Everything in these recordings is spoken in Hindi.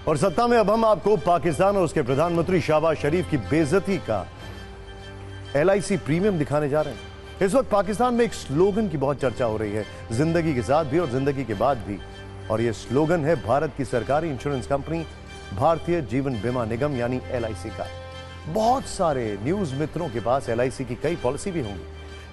और सत्ता में अब हम आपको पाकिस्तान और उसके प्रधानमंत्री शहबाज शरीफ की बेइज्जती का एलआईसी प्रीमियम दिखाने जा रहे हैं। इस वक्त पाकिस्तान में एक स्लोगन की बहुत चर्चा हो रही है, जिंदगी के साथ भी और जिंदगी के बाद भी। और यह स्लोगन है भारत की सरकारी इंश्योरेंस कंपनी भारतीय जीवन बीमा निगम यानी एलआईसी का। बहुत सारे न्यूज मित्रों के पास एलआईसी की कई पॉलिसी भी होंगी,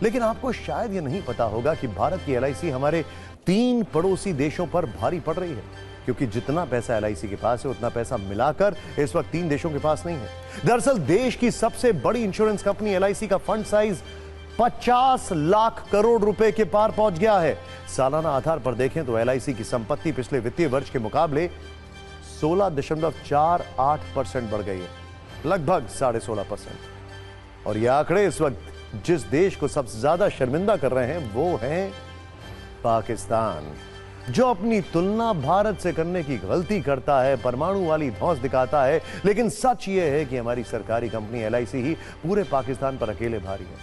लेकिन आपको शायद यह नहीं पता होगा कि भारत की एलआईसी हमारे 3 पड़ोसी देशों पर भारी पड़ रही है, क्योंकि जितना पैसा एलआईसी के पास है उतना पैसा मिलाकर इस वक्त 3 देशों के पास नहीं है। दरअसल देश की सबसे बड़ी इंश्योरेंस कंपनी एलआईसी का फंड साइज 50 लाख करोड़ रुपए के पार पहुंच गया है। सालाना आधार पर देखें तो एलआईसी की संपत्ति पिछले वित्तीय वर्ष के मुकाबले 16.48% बढ़ गई है, लगभग 16.5%। और यह आंकड़े इस वक्त जिस देश को सबसे ज्यादा शर्मिंदा कर रहे हैं वो है पाकिस्तान, जो अपनी तुलना भारत से करने की गलती करता है, परमाणु वाली धौंस दिखाता है। लेकिन सच यह है कि हमारी सरकारी कंपनी एलआईसी ही पूरे पाकिस्तान पर अकेले भारी है,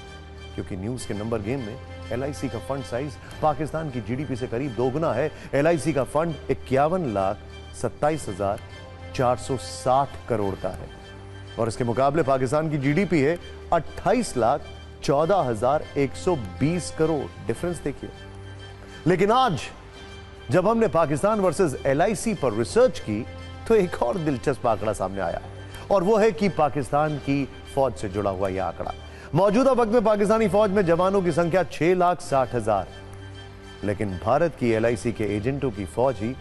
क्योंकि न्यूज के नंबर गेम में एलआईसी का फंड साइज पाकिस्तान की जीडीपी से करीब 2 गुना है। एलआईसी का फंड 51,27,460 करोड़ का है और इसके मुकाबले पाकिस्तान की जीडीपी है 28,14,120 करोड़। डिफरेंस देखिए। लेकिन आज जब हमने पाकिस्तान वर्सेस एलआईसी पर रिसर्च की तो एक और दिलचस्प आंकड़ा सामने आया, और वो है कि पाकिस्तान की फौज से जुड़ा हुआ यह आंकड़ा। मौजूदा वक्त में पाकिस्तानी फौज में जवानों की संख्या 6,60,000, लेकिन भारत की एलआईसी के एजेंटों की फौज ही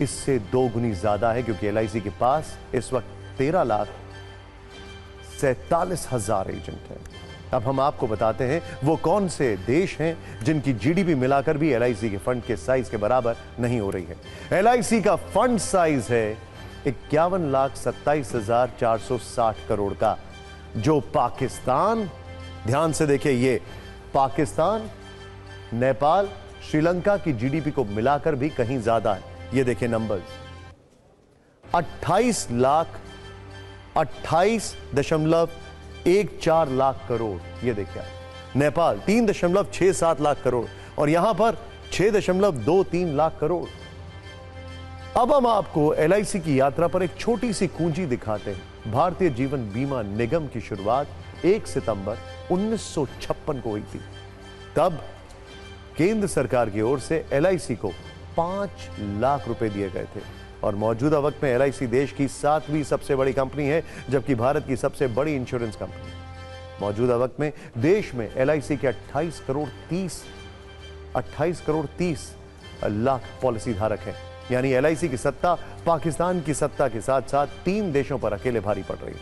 इससे 2 गुनी ज्यादा है, क्योंकि एलआईसी के पास इस वक्त 13,47,000 एजेंट हैं। अब हम आपको बताते हैं वो कौन से देश हैं जिनकी जीडीपी मिलाकर भी एलआईसी के फंड के साइज के बराबर नहीं हो रही है। एलआईसी का फंड साइज है 51,27,460 करोड़ का, जो पाकिस्तान, ध्यान से देखिए, ये पाकिस्तान, नेपाल, श्रीलंका की जीडीपी को मिलाकर भी कहीं ज्यादा है। ये देखिए नंबर्स, 28.14 लाख करोड़। ये देखिए नेपाल 3.67 लाख करोड़ और यहां पर 6.23 लाख करोड़। अब हम आपको एलआईसी की यात्रा पर एक छोटी सी कुंजी दिखाते हैं। भारतीय जीवन बीमा निगम की शुरुआत 1 सितंबर 1956 को हुई थी। तब केंद्र सरकार की ओर से एलआईसी को 5 लाख रुपए दिए गए थे और मौजूदा वक्त में एलआईसी देश की 7वीं सबसे बड़ी कंपनी है, जबकि भारत की सबसे बड़ी इंश्योरेंस कंपनी। मौजूदा वक्त में देश में एलआईसी के 28 करोड़ 30 लाख पॉलिसी धारक हैं। यानी एलआईसी की सत्ता पाकिस्तान की सत्ता के साथ साथ 3 देशों पर अकेले भारी पड़ रही है।